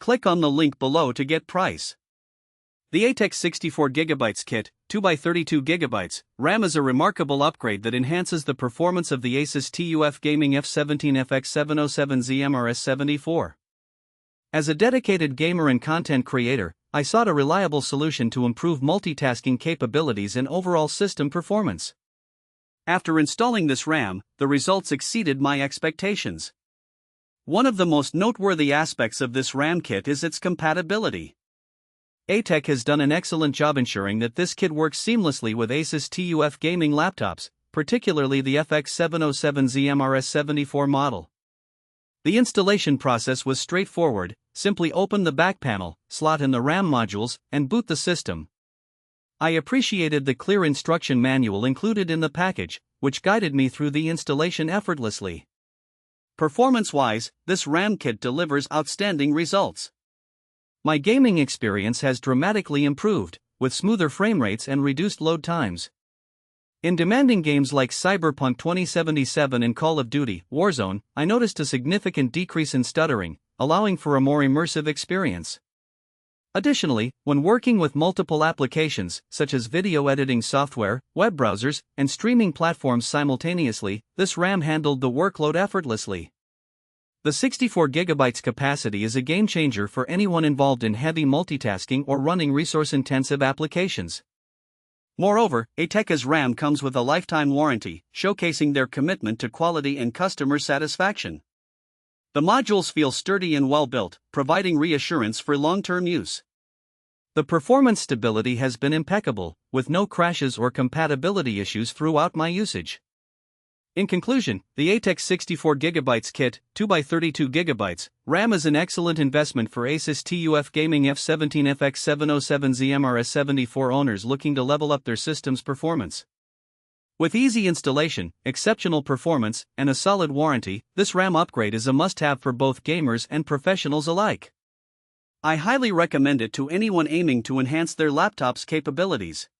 Click on the link below to get price. The ATEX 64GB kit, 2x32GB, RAM is a remarkable upgrade that enhances the performance of the ASUS TUF Gaming F17 FX707ZM RS74. As a dedicated gamer and content creator, I sought a reliable solution to improve multitasking capabilities and overall system performance. After installing this RAM, the results exceeded my expectations. One of the most noteworthy aspects of this RAM kit is its compatibility. ATEC has done an excellent job ensuring that this kit works seamlessly with ASUS TUF gaming laptops, particularly the FX707ZM RS74 model. The installation process was straightforward. Simply open the back panel, slot in the RAM modules, and boot the system. I appreciated the clear instruction manual included in the package, which guided me through the installation effortlessly. Performance-wise, this RAM kit delivers outstanding results. My gaming experience has dramatically improved, with smoother frame rates and reduced load times. In demanding games like Cyberpunk 2077 and Call of Duty Warzone, I noticed a significant decrease in stuttering, allowing for a more immersive experience. Additionally, when working with multiple applications, such as video editing software, web browsers, and streaming platforms simultaneously, this RAM handled the workload effortlessly. The 64GB capacity is a game-changer for anyone involved in heavy multitasking or running resource-intensive applications. Moreover, ATEC's RAM comes with a lifetime warranty, showcasing their commitment to quality and customer satisfaction. The modules feel sturdy and well-built, providing reassurance for long-term use. The performance stability has been impeccable, with no crashes or compatibility issues throughout my usage. In conclusion, the ATEX 64GB kit, 2x32GB, RAM is an excellent investment for ASUS TUF Gaming F17 FX707ZM RS74 owners looking to level up their system's performance. With easy installation, exceptional performance, and a solid warranty, this RAM upgrade is a must-have for both gamers and professionals alike. I highly recommend it to anyone aiming to enhance their laptop's capabilities.